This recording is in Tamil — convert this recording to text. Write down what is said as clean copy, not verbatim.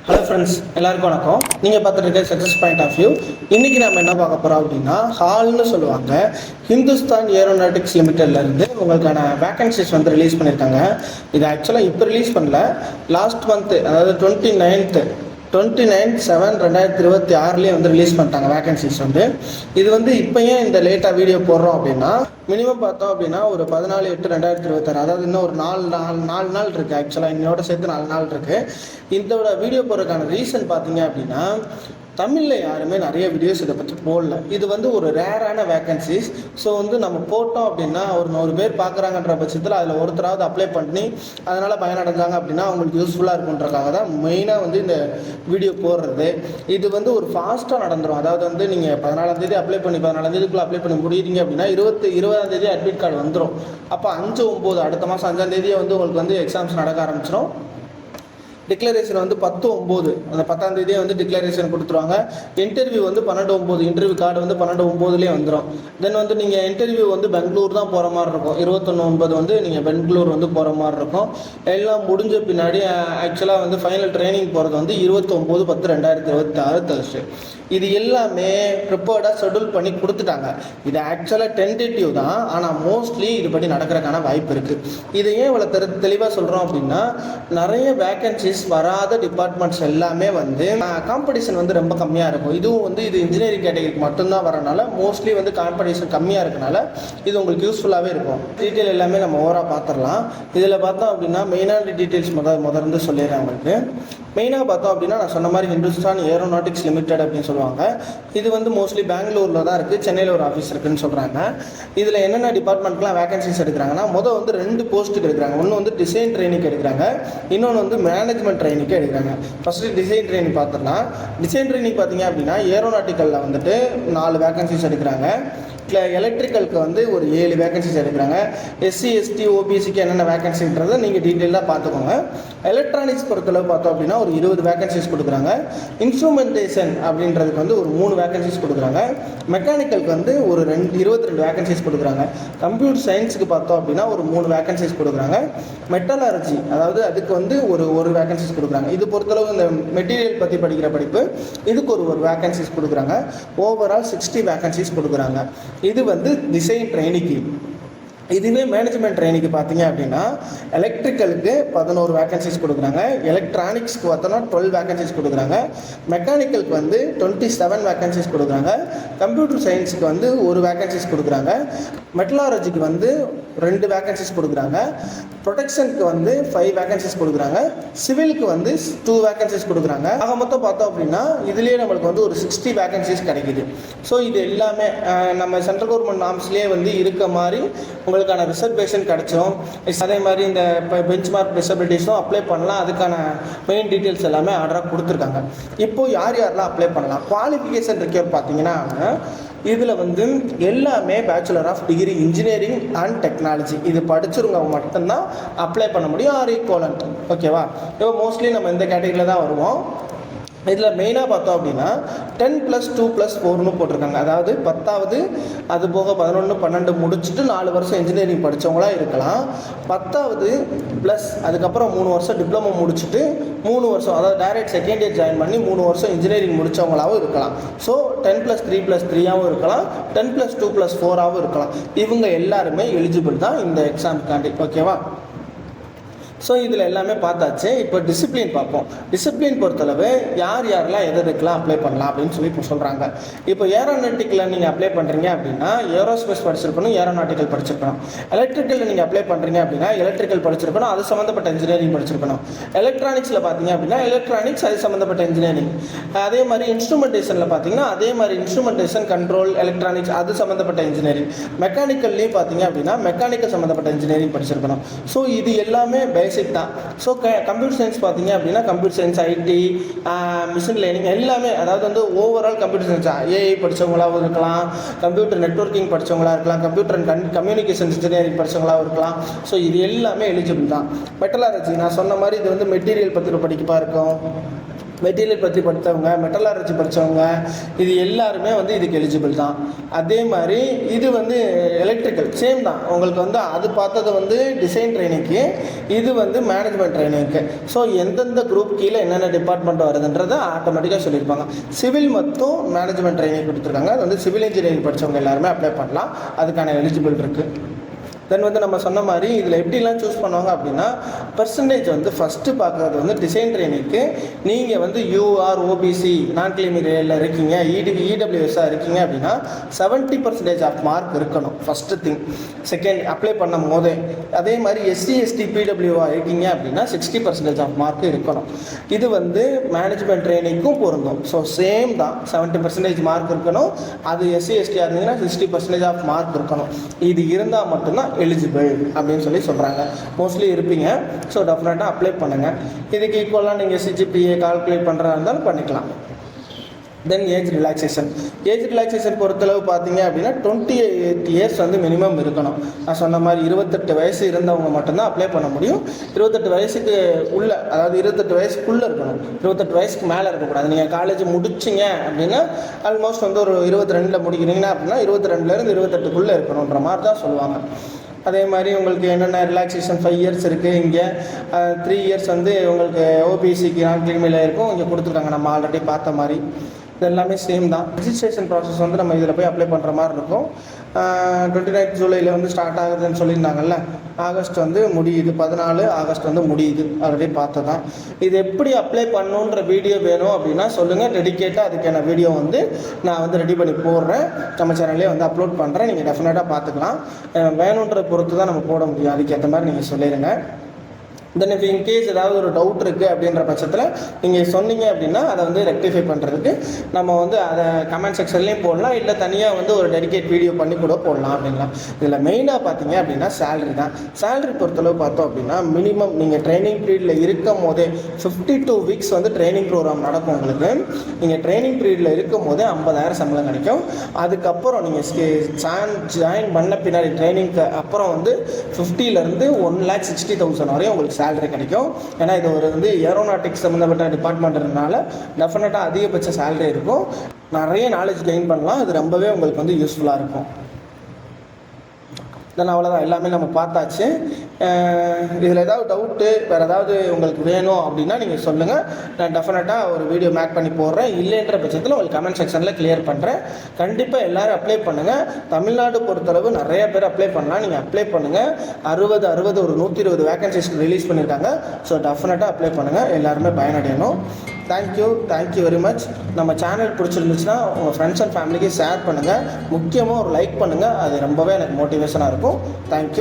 ஹலோ ஃப்ரெண்ட்ஸ், எல்லாருக்கும் வணக்கம். நீங்கள் பார்த்துட்டு இருக்க சக்ஸஸ் பாயிண்ட் ஆஃப் வியூ. இன்றைக்கி நம்ம என்ன பார்க்க போகிறோம் அப்படின்னா, ஹால்னு சொல்லுவாங்க. ஹிந்துஸ்தான் ஏரோநாட்டிக்ஸ் லிமிட்டட்லேருந்து உங்களுக்கான வேக்கன்சிஸ் வந்து ரிலீஸ் பண்ணியிருக்காங்க. இது ஆக்சுவலாக இப்போ ரிலீஸ் பண்ணல, லாஸ்ட் மந்த்து, அதாவது 29/7/2026 வந்து ரிலீஸ் பண்ணிட்டாங்க வேகன்சிஸ் வந்து. இது வந்து இப்போ ஏன் இந்த லேட்டாக வீடியோ போடுறோம் அப்படின்னா, மினிமம் பார்த்தோம் அப்படின்னா ஒரு 14/8/2026, அதாவது இன்னும் ஒரு நாலு நாள் இருக்குது. ஆக்சுவலாக இன்னோட சேர்த்து 4 நாள் இருக்குது. இதோட வீடியோ போடுறதுக்கான ரீசன் பார்த்தீங்க அப்படின்னா, தமிழில் யாருமே நிறைய வீடியோஸ் இதை பற்றி போடல. இது வந்து ஒரு ரேரான வேக்கன்சிஸ். ஸோ வந்து நம்ம போட்டோம் அப்படின்னா ஒரு 100 பேர் பார்க்குறாங்கன்ற பட்சத்தில் அதில் ஒருத்தராவது அப்ளை பண்ணி அதனால் பயனடைஞ்சாங்க அப்படின்னா அவங்களுக்கு யூஸ்ஃபுல்லாக இருக்குன்றக்காக தான் மெயினாக வந்து இந்த வீடியோ போடுறது. இது வந்து ஒரு ஃபாஸ்ட்டாக நடந்துடும். அதாவது வந்து நீங்கள் 14ஆம் தேதி அப்ளை பண்ணி 14ஆம் தேதிக்குள்ளே அப்ளை பண்ணி முடியுறீங்க அப்படின்னா 20ஆம் தேதி அட்மிட் கார்டு வந்துடும். அப்போ 5/9 அடுத்த மாதம் 5ஆம் தேதியே வந்து உங்களுக்கு வந்து எக்ஸாம்ஸ் நடக்க ஆரம்பிச்சிடும். டிக்ளரேஷன் வந்து 10/9, அந்த 10ஆம் தேதியே வந்து டிக்ளரேஷன் கொடுத்துருவாங்க. இன்டர்வியூ வந்து 12/9, இன்டர்வியூ கார்டு வந்து 12/9லேயே வந்துடும். தென் வந்து நீங்கள் இன்டர்வியூ வந்து பெங்களூர் தான் போகிற மாதிரி இருக்கும். 21/9 வந்து நீங்கள் பெங்களூர் வந்து போகிற மாதிரி இருக்கும். எல்லாம் முடிஞ்ச பின்னாடி ஆக்சுவலாக வந்து ஃபைனல் ட்ரைனிங் போகிறது வந்து 29/10/2026 Thursday. இது எல்லாமே ப்ரிப்பேர்டாக ஷெட்யூல் பண்ணி கொடுத்துட்டாங்க. இது ஆக்சுவலாக டென்டேட்டிவ் தான், ஆனால் மோஸ்ட்லி இதுபடி நடக்கிறதுக்கான வாய்ப்பு இருக்குது. இதை ஏன் இவ்வளோ தெளிவாக சொல்கிறோம் அப்படின்னா, நிறைய வேக்கன்சிஸ் வராத டிபார்ட்மெண்ட்ஸ் எல்லாமே வந்து காம்படிஷன் வந்து ரொம்ப கம்மியாக இருக்கும். இதுவும் வந்து இது இன்ஜினியரிங் கேட்டகரிக்கு மட்டும்தான் வரனால மோஸ்ட்லி வந்து காம்படிஷன் கம்மியாக இருக்கனால இது உங்களுக்கு யூஸ்ஃபுல்லாகவே இருக்கும். டீட்டெயில் எல்லாமே நம்ம ஓவராக பார்த்துடலாம். இதில் பார்த்தோம் அப்படின்னா மெயினான டீட்டெயில்ஸ் முதல்ல சொல்லிடுறேன் உங்களுக்கு. மெயினாக பார்த்தோம் அப்படின்னா, நான் சொன்ன மாதிரி ஹிந்துஸ்தான் ஏரோநாட்டிக்ஸ் லிமிடெட் அப்படின்னு சொல்லுவாங்க. இது வந்து மோஸ்ட்லி பெங்களூரில் தான் இருக்குது, சென்னையில் ஒரு ஆஃபீஸ் இருக்குதுன்னு சொல்கிறாங்க. இதில் என்னென்ன டிபார்ட்மெண்ட்லாம் வேகன்சிஸ் எடுக்கிறாங்கன்னா, வந்து 2 போஸ்ட்டுக்கு எடுக்கிறாங்க. ஒன்று வந்து டிசைன் ட்ரைனிங் எடுக்கிறாங்க, இன்னொன்று வந்து மேனேஜ்மெண்ட் ட்ரைனிங்க்கு எடுக்கிறாங்க. ஃபஸ்ட்டு டிசைன் ட்ரைனிங் பார்த்துடலாம். டிசைன் ட்ரைனிங் பார்த்தீங்க அப்படின்னா ஏரோநாட்டிக்கலில் வந்துட்டு 4 வேகன்சிஸ் எடுக்கிறாங்க. எலக்ட்ரிக்கலுக்கு வந்து ஒரு 7 வேகன்சிஸ் எடுக்கிறாங்க. SC ST OBCக்கு என்னென்ன வேகன்சின்றதை நீங்கள் டீட்டெயிலாக பார்த்துக்கோங்க. எலக்ட்ரானிக்ஸ் பொறுத்தளவு பார்த்தோம் அப்படின்னா ஒரு 20 வேகன்சிஸ் கொடுக்குறாங்க. இன்ஸ்ட்ருமெண்டேஷன் அப்படின்றதுக்கு வந்து ஒரு 3 வேகன்சிஸ் கொடுக்குறாங்க. மெக்கானிக்கலுக்கு வந்து ஒரு 22 வேகன்சிஸ் கொடுக்குறாங்க. கம்ப்யூட்டர் சயின்ஸுக்கு பார்த்தோம் அப்படின்னா ஒரு 3 வேகன்சிஸ் கொடுக்குறாங்க. மெட்டலர்ஜி, அதாவது அதுக்கு வந்து ஒரு வேகன்சிஸ் கொடுக்குறாங்க. இது பொறுத்தளவு இந்த மெட்டீரியல் பற்றி படிக்கிற படிப்பு, இதுக்கு ஒரு வேகன்சிஸ் கொடுக்குறாங்க. ஓவரால் 60 வேகன்சிஸ் கொடுக்குறாங்க. இது வந்து டிசைன் ட்ரைனிங்க்கு. இதுவே மேனேஜ்மெண்ட் ட்ரைனிங்க்கு பார்த்தீங்க அப்படின்னா, எலக்ட்ரிக்கலுக்கு 11 வேகன்சிஸ் கொடுக்குறாங்க. எலக்ட்ரானிக்ஸ்க்கு பார்த்தோன்னா 12 வேகன்சிஸ் கொடுக்குறாங்க. மெக்கானிக்கலுக்கு வந்து 27 வேகன்சிஸ் கொடுக்குறாங்க. கம்ப்யூட்டர் சயின்ஸுக்கு வந்து ஒரு வேகன்சிஸ் கொடுக்குறாங்க. மெட்டலாலஜிக்கு வந்து 2 வேகன்சிஸ் கொடுக்குறாங்க. ப்ரொடெக்ஷனுக்கு வந்து 5 வேகன்சிஸ் கொடுக்குறாங்க. சிவிலுக்கு வந்து 2 வேகன்சிஸ் கொடுக்குறாங்க. ஆக மொத்தம் பார்த்தோம் அப்படின்னா இதுலேயே நம்மளுக்கு வந்து ஒரு 60 வேகன்சிஸ் கிடைக்குது. ஸோ இது எல்லாமே நம்ம சென்ட்ரல் கவர்மெண்ட் நாம்ஸ்லேயே வந்து இருக்க மாதிரி உங்களுக்கான ரிசர்வேஷன் கிடைச்சிடும். அதே மாதிரி இந்த பெஞ்ச் மார்க் டிசபிலிட்டிஸும் அப்ளை பண்ணலாம். அதுக்கான மெயின் டீட்டெயில்ஸ் எல்லாமே ஆர்டராக கொடுத்துருக்காங்க. இப்போது யாரெல்லாம் அப்ளை பண்ணலாம்? குவாலிஃபிகேஷன் ரிக்யூர் பார்த்தீங்கன்னா, இதில் வந்து எல்லாமே bachelor of degree engineering and technology இது படிச்சிருங்க மட்டும்தான் அப்ளை பண்ண முடியும். Or equivalent. ஓகேவா? இப்போ மோஸ்ட்லி நம்ம இந்த கேட்டகரியில் தான் வருவோம். இதில் மெயினாக பார்த்தோம் அப்படின்னா 10+2+4ன்னு போட்டிருக்காங்க. அதாவது 10வது அது போக 11, 12 முடிச்சுட்டு 4 வருஷம் இன்ஜினியரிங் படித்தவங்களாக இருக்கலாம். 10வது ப்ளஸ் அதுக்கப்புறம் 3 வருஷம் டிப்ளமோ முடிச்சுட்டு 3 வருஷம், அதாவது டைரக்ட் செகண்ட் இயர் ஜாயின் பண்ணி 3 வருஷம் இன்ஜினியரிங் முடித்தவங்களாகவும் இருக்கலாம். ஸோ 10+3+3ஆகவும் இருக்கலாம், 10+2+4ஆகவும் இருக்கலாம். இவங்க எல்லாருமே எலிஜிபிள் தான் இந்த எக்ஸாமுக்காண்டி. ஓகேவா? ஸோ இதில் எல்லாமே பார்த்தாச்சு. இப்போ டிசிப்ளின் பார்ப்போம். டிசிப்ளின் பொறுத்தளவு யாரெல்லாம் எதுக்கெல்லாம் அப்ளை பண்ணலாம் அப்படின்னு சொல்லி இப்போ சொல்கிறாங்க. இப்போ ஏரோநாட்டிக்கில் நீங்கள் அப்ளை பண்ணுறீங்க அப்படின்னா ஏரோஸ்பேஸ் படிச்சிருக்கணும், ஏரோநாட்டிக்கல் படிச்சிருக்கணும். எலக்ட்ரிக்கலில் நீங்கள் அப்ளை பண்ணுறீங்க அப்படின்னா எலக்ட்ரிக்கல் படிச்சிருக்கணும், அது சம்மந்தப்பட்ட இன்ஜினியரிங் படிச்சிருக்கணும். எலக்ட்ரானிக்ஸில் பார்த்தீங்க அப்படின்னா எலக்ட்ரானிக்ஸ், அது சம்மந்தப்பட்ட இன்ஜினியரிங். அதே மாதிரி இன்ஸ்ட்ருமெண்டேஷனில் பார்த்தீங்கன்னா அதே மாதிரி இன்ஸ்ட்ருமெண்டேஷன், கண்ட்ரோல், எலக்ட்ரானிக்ஸ் அது சம்மந்தப்பட்ட இன்ஜினியரிங். மெக்கானிக்கல்லையும் பார்த்தீங்க அப்படின்னா மெக்கானிக்கல் சம்மந்தப்பட்ட இன்ஜினியரிங் படிச்சிருக்கணும். ஸோ இது எல்லாமே தான். ஸோ கம்ப்யூட்டர் சயின்ஸ் பார்த்தீங்க அப்படின்னா computer science, IT, machine learning எல்லாமே, அதாவது வந்து ஓவரால் கம்ப்யூட்டர் சயின்ஸ் AI படித்தவங்களாகவும் இருக்கலாம், கம்ப்யூட்டர் நெட்வொர்க்கிங் படித்தவங்களாக இருக்கலாம், கம்ப்யூட்டர் அண்ட் கம்யூனிகேஷன் இன்ஜினியரிங் படித்தவங்களாகவும் இருக்கலாம். ஸோ இது எல்லாமே எலிஜிபிள் தான். மெட்டலாலஜி நான் சொன்ன மாதிரி இது வந்து மெட்டீரியல் பற்றி படிக்கப்பா இருக்கும். மெட்டீரியல் பற்றி படித்தவங்க, மெட்டலாலஜி படித்தவங்க, இது எல்லாருமே வந்து இதுக்கு எலிஜிபிள் தான். அதே மாதிரி இது வந்து எலக்ட்ரிக்கல் சேம் தான். உங்களுக்கு வந்து அது பார்த்தது வந்து டிசைன் ட்ரைனிங்க்கு, இது வந்து மேனேஜ்மெண்ட் ட்ரைனிங்க்கு. ஸோ எந்தெந்த குரூப் கீழே என்னென்ன டிபார்ட்மெண்ட் வருதுன்றதை ஆட்டோமேட்டிக்காக சொல்லியிருப்பாங்க. சிவில் மட்டும் மேனேஜ்மெண்ட் ட்ரைனிங் கொடுத்துருக்காங்க. அது வந்து சிவில் இன்ஜினியரிங் படித்தவங்க எல்லாருமே அப்ளை பண்ணலாம், அதுக்கான எலிஜிபிள் இருக்குது. தென் வந்து நம்ம சொன்ன மாதிரி இதில் எப்படிலாம் சூஸ் பண்ணுவாங்க அப்படின்னா, பர்சன்டேஜ் வந்து ஃபஸ்ட்டு பார்க்குறது வந்து டிசைன் ட்ரைனிங்க்கு நீங்கள் வந்து யூஆர், ஓபிசி, நான் கிளீமி ரேலில் இருக்கீங்க, இடபிள்யூஎஸ்ஸாக இருக்கீங்க அப்படின்னா 70% ஆஃப் மார்க் இருக்கணும் ஃபஸ்ட்டு திங். செகண்ட் அப்ளை பண்ணும் போதே அதே மாதிரி எஸ்சி, எஸ்டி, பிடபிள்யூவாக இருக்கீங்க அப்படின்னா 60% ஆஃப் மார்க் இருக்கணும். இது வந்து மேனேஜ்மெண்ட் ட்ரைனிங்க்கும் பொருந்தும். ஸோ சேம் தான், 70% மார்க் இருக்கணும். அது எஸ்சி, எஸ்டியாக இருந்தீங்கன்னா 60% ஆஃப் மார்க் இருக்கணும். இது இருந்தால் மட்டும்தான் எலிஜிபிள் அப்படின்னு சொல்கிறாங்க. மோஸ்ட்லி இருப்பீங்க. ஸோ டெஃபினட்டாக அப்ளை பண்ணுங்கள். இதுக்கு ஈக்குவலாக நீங்கள் சிஜிபிஏ கால்குலேட் பண்ணுறதா இருந்தாலும் பண்ணிக்கலாம். தென் ஏஜ் ரிலாக்ஸேஷன் பொறுத்தளவு பார்த்தீங்க அப்படின்னா 28 இயர்ஸ் வந்து மினிமம் இருக்கணும். நான் சொன்ன மாதிரி 28 வயசு இருந்தவங்க மட்டும்தான் அப்ளை பண்ண முடியும். 28 வயசுக்கு உள்ள, அதாவது 28 வயசுக்குள்ளே இருக்கணும். 28 வயசுக்கு மேலே இருக்கக்கூடாது. நீங்கள் காலேஜ் முடிச்சிங்க அப்படின்னா ஆல்மோஸ்ட் வந்து ஒரு 22 முடிக்கிறீங்கன்னா அப்படின்னா 22லேருந்து 28க்குள்ளே இருக்கணுன்ற மாதிரி தான் சொல்லுவாங்க. அதே மாதிரி உங்களுக்கு என்னென்ன ரிலாக்ஸேஷன் 5 இயர்ஸ் இருக்குது. இங்கே 3 இயர்ஸ் வந்து உங்களுக்கு ஓபிசிக்கு நான் கிளிமியில் இருக்கும், இங்கே கொடுத்துருக்காங்க நம்ம ஆல்ரெடி பார்த்த மாதிரி. இது எல்லாமே சேம் தான். ரிஜிஸ்ட்ரேஷன் ப்ராசஸ் வந்து நம்ம இதில் போய் அப்ளை பண்ணுற மாதிரி இருக்கும். 29 ஜூலையில் வந்து ஸ்டார்ட் ஆகுதுன்னு சொல்லியிருந்தாங்கல்ல, ஆகஸ்ட் வந்து முடியுது, 14 ஆகஸ்ட் வந்து முடியுது, ஆல்ரெடி பார்த்து தான். இது எப்படி அப்ளை பண்ணணுன்ற வீடியோ வேணும் அப்படின்னா சொல்லுங்கள், டெடிக்கேட்டாக அதுக்கான வீடியோ வந்து நான் வந்து ரெடி பண்ணி போடுறேன், நம்ம சேனல்லே வந்து அப்லோட் பண்ணுறேன். நீங்கள் டெஃபினட்டாக பார்த்துக்கலாம். வேணுன்ற பொறுத்து தான் நம்ம போட முடியும், அதுக்கேற்ற மாதிரி நீங்கள் சொல்லிடுங்க. தென் இப்போ இன்கேஸ் ஏதாவது ஒரு டவுட் இருக்குது அப்படின்ற பட்சத்தில் நீங்கள் சொன்னீங்க அப்படின்னா அதை வந்து ரெக்டிஃபை பண்ணுறதுக்கு நம்ம வந்து அதை கமெண்ட் செக்ஷன்லேயும் போடலாம், இல்லை தனியாக வந்து ஒரு டெடிகேட் வீடியோ பண்ணி கூட போடலாம் அப்படின்லாம். இதில் மெயினாக பார்த்தீங்க அப்படின்னா சேலரி தான். சேலரி பொறுத்தளவு பார்த்தோம் அப்படின்னா மினிமம் நீங்கள் ட்ரைனிங் பீரியடில் இருக்கும் போதே 52 வீக்ஸ் வந்து ட்ரைனிங் ப்ரோக்ராம் நடக்கும் உங்களுக்கு. நீங்கள் ட்ரைனிங் பீரியடில் இருக்கும் போதே 50,000 சம்பளம் கிடைக்கும். அதுக்கப்புறம் நீங்கள் ஜாயின் பண்ண பின்னாடி ட்ரைனிங்க்கு அப்புறம் வந்து 50,000 1,60,000 வரையும் உங்களுக்கு சேலரி கிடைக்கும். ஏன்னா இது ஒரு வந்து ஏரோநாட்டிக்ஸ் சம்மந்தப்பட்ட டிபார்ட்மெண்ட்னால டெஃபினட்டாக அதிகபட்ச சேலரி இருக்கும். நிறைய நாலேஜ் கெயின் பண்ணலாம். அது ரொம்பவே உங்களுக்கு வந்து யூஸ்ஃபுல்லாக இருக்கும். தென் அவ்வளோதான், எல்லாமே நம்ம பார்த்தாச்சு. இதில் ஏதாவது டவுட்டு வேறு ஏதாவது உங்களுக்கு வேணும் அப்படின்னா நீங்கள் சொல்லுங்கள், நான் டெஃபினட்டாக ஒரு வீடியோ மேக் பண்ணி போடுறேன். இல்லைன்ற பட்சத்தில் உங்களுக்கு கமெண்ட் செக்ஷனில் கிளியர் பண்ணுறேன். கண்டிப்பாக எல்லோரும் அப்ளை பண்ணுங்கள். தமிழ்நாடு பொறுத்தளவு நிறைய பேர் அப்ளை பண்ணலாம். நீங்கள் அப்ளை பண்ணுங்கள். 60 ஒரு 120 வேகன்சிஸ் ரிலீஸ் பண்ணியிருக்காங்க. ஸோ டெஃபினட்டாக அப்ளை பண்ணுங்கள், எல்லாருமே பயனடையணும். Thank you very much. நம்ம சேனல் பிடிச்சிருந்துச்சுன்னா உங்கள் ஃப்ரெண்ட்ஸ் அண்ட் ஃபேமிலிக்கு ஷேர் பண்ணுங்கள். முக்கியமாக ஒரு லைக் பண்ணுங்கள், அது ரொம்பவே எனக்கு மோட்டிவேஷனாக இருக்கும். தேங்க்யூ.